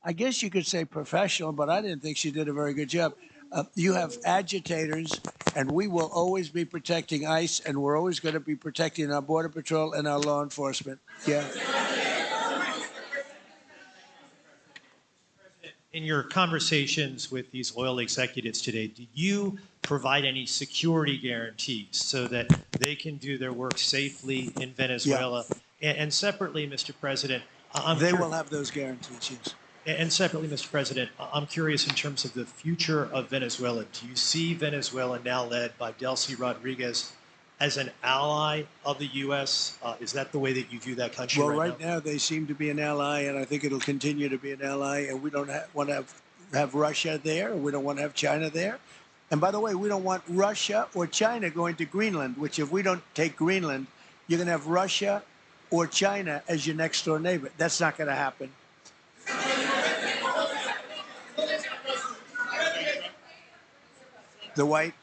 I guess you could say professional, but I didn't think she did a very good job. You have agitators, and we will always be protecting ICE, and we're always going to be protecting our Border Patrol and our law enforcement. Yeah. In your conversations with these oil executives today, do you provide any security guarantees so that they can do their work safely in Venezuela? Yeah. And separately, Mr. President, they will have those guarantees, yes. And separately, Mr. President, I'm curious in terms of the future of Venezuela. Do you see Venezuela now led by Delcy Rodriguez as an ally of the U.S.? Is that the way that you view that country well, right now they seem to be an ally, and I think it'll continue to be an ally, and we don't want to have Russia there. We don't want to have China there. And by the way, we don't want Russia or China going to Greenland, which if we don't take Greenland, you're going to have Russia or China as your next door neighbor. That's not going to happen. The white.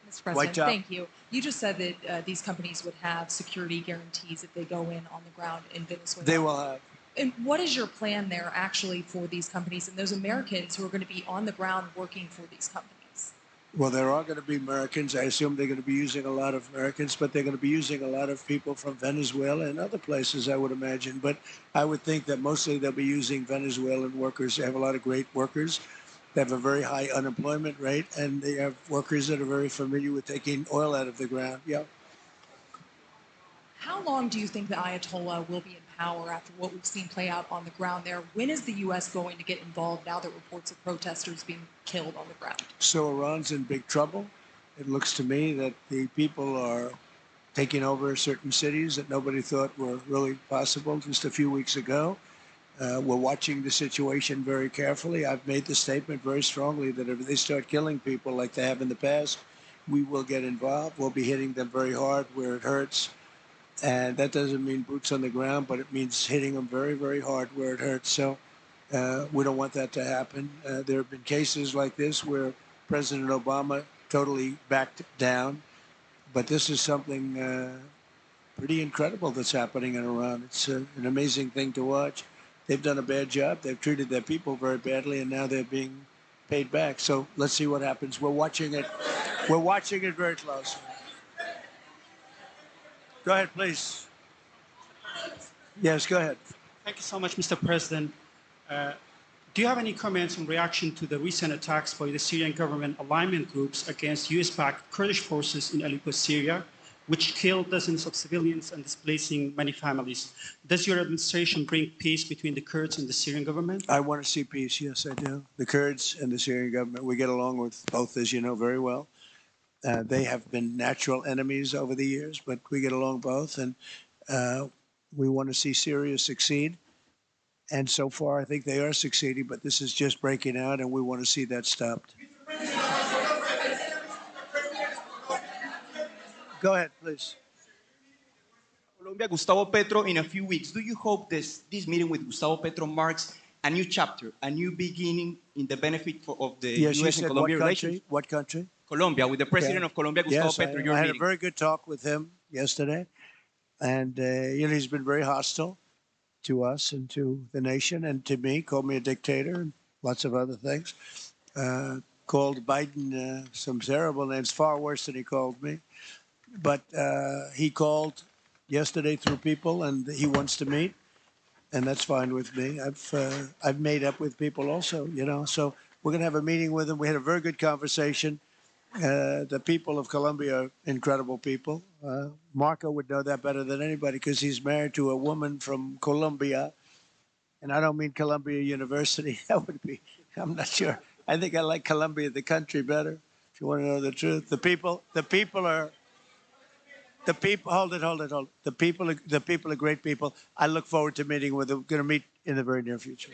Mr. President, thank you. You just said that these companies would have security guarantees if they go in on the ground in Venezuela. They will have. And what is your plan there actually for these companies and those Americans who are going to be on the ground working for these companies? Well, there are going to be Americans. I assume they're going to be using a lot of Americans, but they're going to be using a lot of people from Venezuela and other places, I would imagine. But I would think that mostly they'll be using Venezuelan workers. They have a lot of great workers. They have a very high unemployment rate, and they have workers that are very familiar with taking oil out of the ground. Yeah. How long do you think the Ayatollah will be in power after what we've seen play out on the ground there? When is the U.S. going to get involved now that reports of protesters being killed on the ground? So Iran's in big trouble. It looks to me that the people are taking over certain cities that nobody thought were really possible just a few weeks ago. We're watching the situation very carefully. I've made the statement very strongly that if they start killing people like they have in the past, we will get involved. We'll be hitting them very hard where it hurts. And that doesn't mean boots on the ground, but it means hitting them very, very hard where it hurts. So we don't want that to happen. There have been cases like this where President Obama totally backed down. But this is something pretty incredible that's happening in Iran. It's an amazing thing to watch. They've done a bad job. They've treated their people very badly, and now they're being paid back. So let's see what happens. We're watching it. We're watching it very closely. Go ahead, please. Yes, go ahead. Thank you so much, Mr. President. Do you have any comments in reaction to the recent attacks by the Syrian government alignment groups against US-backed Kurdish forces in Aleppo, Syria, which killed dozens of civilians and displacing many families? Does your administration bring peace between the Kurds and the Syrian government? I want to see peace, yes, I do. The Kurds and the Syrian government, we get along with both, as you know very well. They have been natural enemies over the years, but we get along both, and we want to see Syria succeed. And so far, I think they are succeeding, but this is just breaking out, and we want to see that stopped. Go ahead, please. Colombia, Gustavo Petro, in a few weeks. Do you hope this meeting with Gustavo Petro marks a new chapter, a new beginning in the benefit of the U.S. and Colombia relations? What country? Colombia, with the president of Colombia, Gustavo Petro. I had a very good talk with him yesterday, and he's been very hostile to us and to the nation and to me, called me a dictator and lots of other things. Called Biden some terrible names, far worse than he called me. But he called yesterday through people, and he wants to meet, and that's fine with me. I've made up with people also, So we're going to have a meeting with him. We had a very good conversation. The people of Colombia are incredible people. Marco would know that better than anybody because he's married to a woman from Colombia. And I don't mean Columbia University. That would be, I'm not sure. I think I like Colombia, the country, better, if you want to know the truth. The people are, hold it. The people are great people. I look forward to meeting with them. Going to meet in the very near future.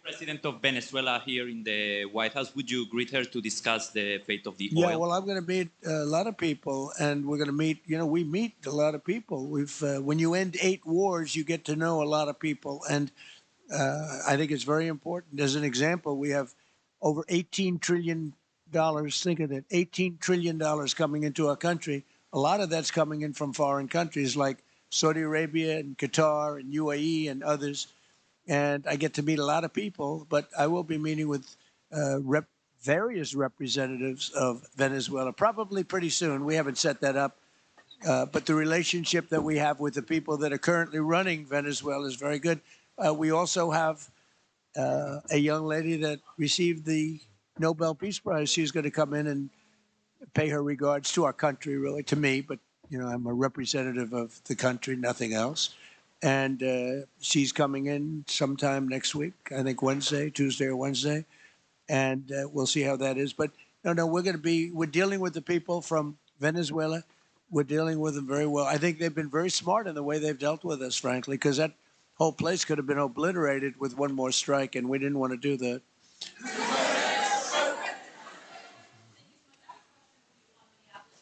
President of Venezuela here in the White House, would you greet her to discuss the fate of the oil? Yeah, well, I'm going to meet a lot of people, and we're going to meet, we meet a lot of people. When you end 8 wars, you get to know a lot of people, and I think it's very important. As an example, we have over $18 trillion, think of that, $18 trillion coming into our country. A lot of that's coming in from foreign countries like Saudi Arabia and Qatar and UAE and others. And I get to meet a lot of people, but I will be meeting with various representatives of Venezuela probably pretty soon. We haven't set that up. But the relationship that we have with the people that are currently running Venezuela is very good. We also have a young lady that received the Nobel Peace Prize. She's going to come in and pay her regards to our country, really, to me. But, you know, I'm a representative of the country, nothing else. And she's coming in sometime next week, I think Tuesday or Wednesday. And we'll see how that is. But no, we're dealing with the people from Venezuela. We're dealing with them very well. I think they've been very smart in the way they've dealt with us, frankly, because that whole place could have been obliterated with one more strike, and we didn't want to do that.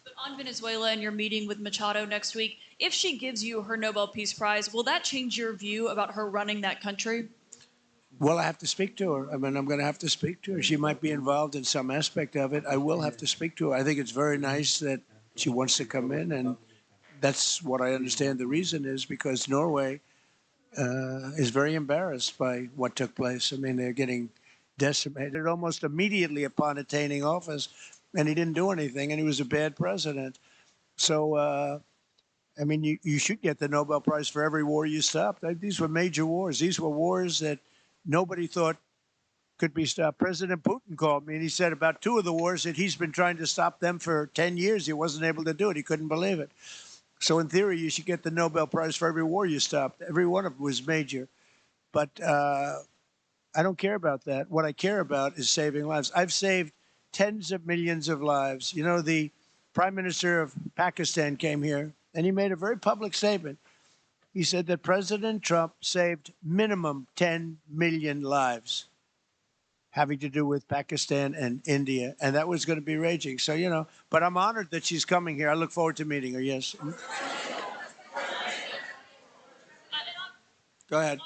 But on Venezuela and your meeting with Machado next week, if she gives you her Nobel Peace Prize, will that change your view about her running that country? Well, I have to speak to her. I mean, I'm going to have to speak to her. She might be involved in some aspect of it. I will have to speak to her. I think it's very nice that she wants to come in, and that's what I understand the reason is, because Norway is very embarrassed by what took place. I mean, they're getting decimated almost immediately upon attaining office, and he didn't do anything, and he was a bad president. So, I mean, you should get the Nobel Prize for every war you stopped. These were major wars. These were wars that nobody thought could be stopped. President Putin called me, and he said about 2 of the wars that he's been trying to stop them for 10 years. He wasn't able to do it. He couldn't believe it. So in theory, you should get the Nobel Prize for every war you stopped. Every one of them was major. But I don't care about that. What I care about is saving lives. I've saved tens of millions of lives. You know, the Prime Minister of Pakistan came here, and he made a very public statement. He said that President Trump saved minimum 10 million lives having to do with Pakistan and India, and that was going to be raging. So, you know, but I'm honored that she's coming here. I look forward to meeting her, yes. Go ahead.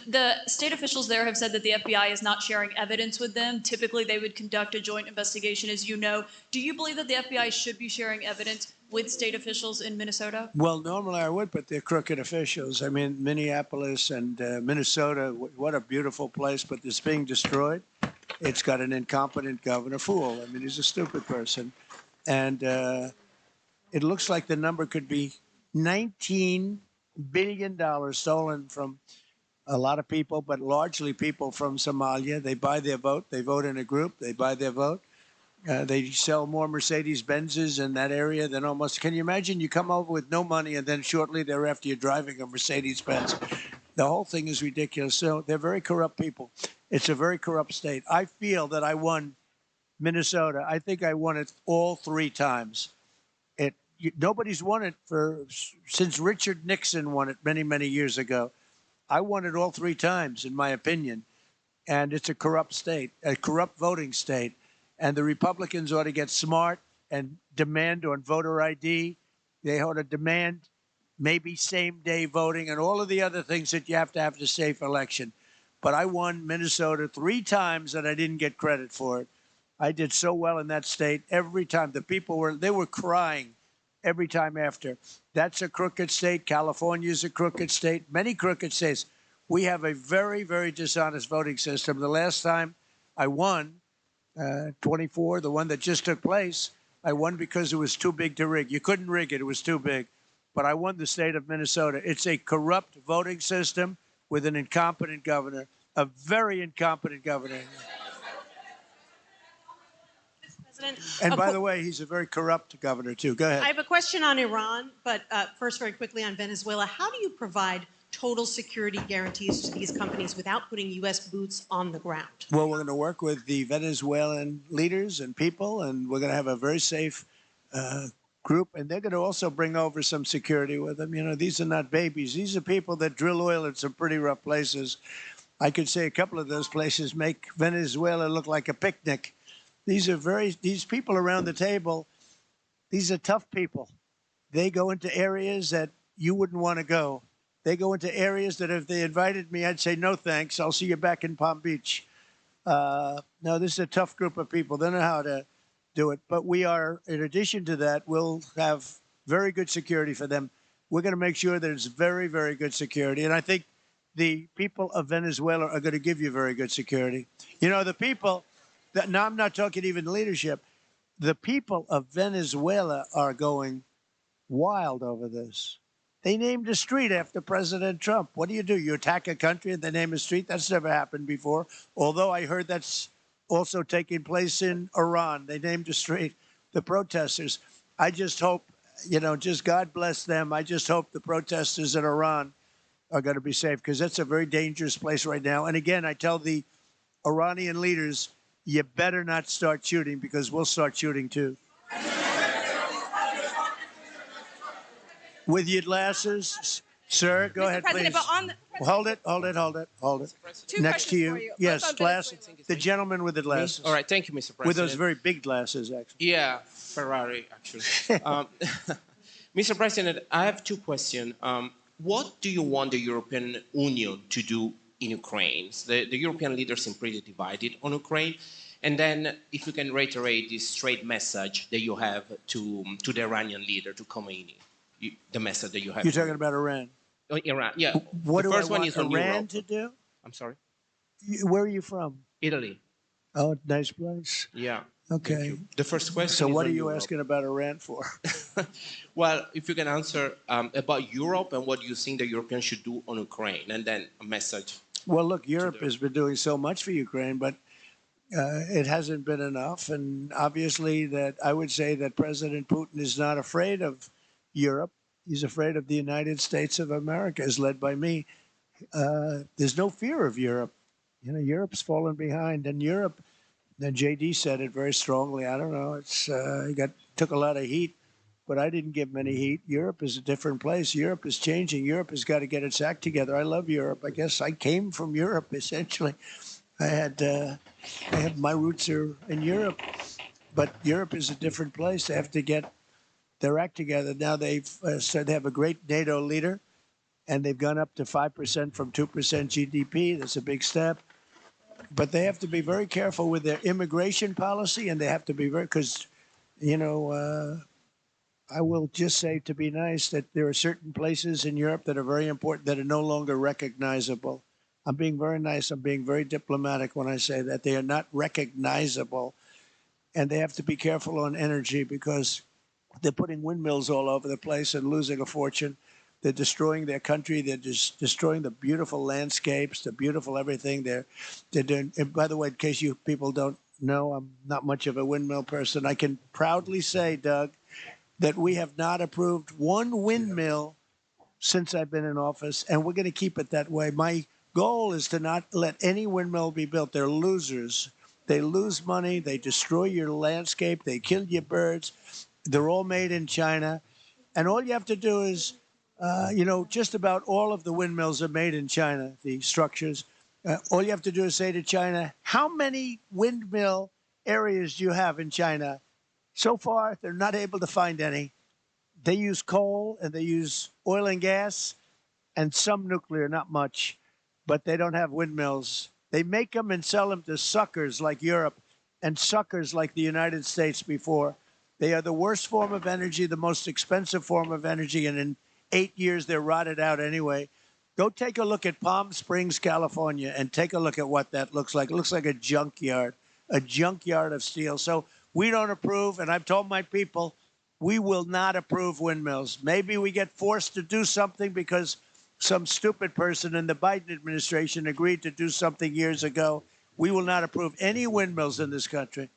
The state officials there have said that the FBI is not sharing evidence with them. Typically, they would conduct a joint investigation, as you know. Do you believe that the FBI should be sharing evidence with state officials in Minnesota? Well, normally I would, but they're crooked officials. I mean, Minneapolis and Minnesota, what a beautiful place, but it's being destroyed. It's got an incompetent governor, fool. I mean, he's a stupid person. And it looks like the number could be $19 billion stolen from a lot of people, but largely people from Somalia. They buy their vote. They vote in a group. They buy their vote. They sell more Mercedes-Benzes in that area than almost. Can you imagine? You come over with no money, and then shortly thereafter, you're driving a Mercedes-Benz. The whole thing is ridiculous. So they're very corrupt people. It's a very corrupt state. I feel that I won Minnesota. I think I won it all 3 times. Nobody's won it since Richard Nixon won it many, many years ago. I won it all 3 times, in my opinion. And it's a corrupt state, a corrupt voting state. And the Republicans ought to get smart and demand on voter ID. They ought to demand maybe same-day voting and all of the other things that you have to safe election. But I won Minnesota 3 times, and I didn't get credit for it. I did so well in that state every time. The people were crying every time after. That's a crooked state. California is a crooked state. Many crooked states. We have a very, very dishonest voting system. The last time I won, 24, the one that just took place, I won because it was too big to rig. You couldn't rig it. It was too big. But I won the state of Minnesota. It's a corrupt voting system with an incompetent governor, a very incompetent governor. And by the way, he's a very corrupt governor, too. Go ahead. I have a question on Iran, but first, very quickly on Venezuela. How do you provide total security guarantees to these companies without putting U.S. boots on the ground? Well, we're going to work with the Venezuelan leaders and people, and we're going to have a very safe group. And they're going to also bring over some security with them. You know, these are not babies. These are people that drill oil in some pretty rough places. I could say a couple of those places make Venezuela look like a picnic. These people around the table, these are tough people. They go into areas that you wouldn't want to go. They go into areas that if they invited me, I'd say, no, thanks. I'll see you back in Palm Beach. No, this is a tough group of people. They know how to do it. But we are, in addition to that, we'll have very good security for them. We're going to make sure there's very, very good security. And I think the people of Venezuela are going to give you very good security. You know, the people, now I'm not talking even leadership, the people of Venezuela are going wild over this. They named a street after President Trump. What do? You attack a country and they name a street? That's never happened before. Although I heard that's also taking place in Iran. They named a street. The protesters. I just hope, you know, just God bless them. I just hope the protesters in Iran are going to be safe, because that's a very dangerous place right now. And again, I tell the Iranian leaders, you better not start shooting, because we'll start shooting too. With your glasses, sir, go ahead, President, please. but on the, Hold it. two Next to questions you. for you. Yes, Both on glasses. Venezuela. The gentleman with the glasses. All right, thank you, Mr. President. With those very big glasses, actually. Yeah, Ferrari, actually. Mr. President, I have two questions. What do you want the European Union to do in Ukraine? The European leaders seem pretty divided on Ukraine. And then if you can reiterate this straight message that you have to the Iranian leader, to Khomeini, the message that you have. You're talking about Iran. Oh, Iran, yeah. What the do I first one want is on Iran Europe. to do? I'm sorry? Where are you from? Italy. Oh, nice place. Yeah. Okay. Thank you. The first question So is what on are you Europe. asking about Iran for? Well, if you can answer about Europe and what you think the Europeans should do on Ukraine, and then a message. Well, look, Europe has been doing so much for Ukraine, but it hasn't been enough. And obviously that I would say that President Putin is not afraid of Europe. He's afraid of the United States of America, as led by me. There's no fear of Europe. You know, Europe's fallen behind, and Europe, and JD said it very strongly. I don't know. It's he took a lot of heat, but I didn't give him any heat. Europe is a different place. Europe is changing. Europe has got to get its act together. I love Europe. I guess I came from Europe, essentially. I have my roots are in Europe, but Europe is a different place. They have to get their act together. Now they've said they have a great NATO leader, and they've gone up to 5% from 2% GDP. That's a big step. But they have to be very careful with their immigration policy, and they have to be very, because, you know, I will just say, to be nice, that there are certain places in Europe that are very important that are no longer recognizable. I'm being very nice. I'm being very diplomatic when I say that. They are not recognizable. And they have to be careful on energy, because they're putting windmills all over the place and losing a fortune. They're destroying their country. They're just destroying the beautiful landscapes, the beautiful everything. They're doing. And by the way, in case you people don't know, I'm not much of a windmill person. I can proudly say, Doug, that we have not approved one windmill since I've been in office, and we're going to keep it that way. My goal is to not let any windmill be built. They're losers. They lose money. They destroy your landscape. They kill your birds. They're all made in China. And all you have to do is, you know, just about all of the windmills are made in China, the structures. All you have to do is say to China, how many windmill areas do you have in China? So far, they're not able to find any. They use coal and they use oil and gas and some nuclear, not much, but they don't have windmills. They make them and sell them to suckers like Europe and suckers like the United States before. They are the worst form of energy, the most expensive form of energy, and in 8 years, they're rotted out anyway. Go take a look at Palm Springs, California, and take a look at what that looks like. It looks like a junkyard of steel. So we don't approve, and I've told my people, we will not approve windmills. Maybe we get forced to do something because some stupid person in the Biden administration agreed to do something years ago. We will not approve any windmills in this country.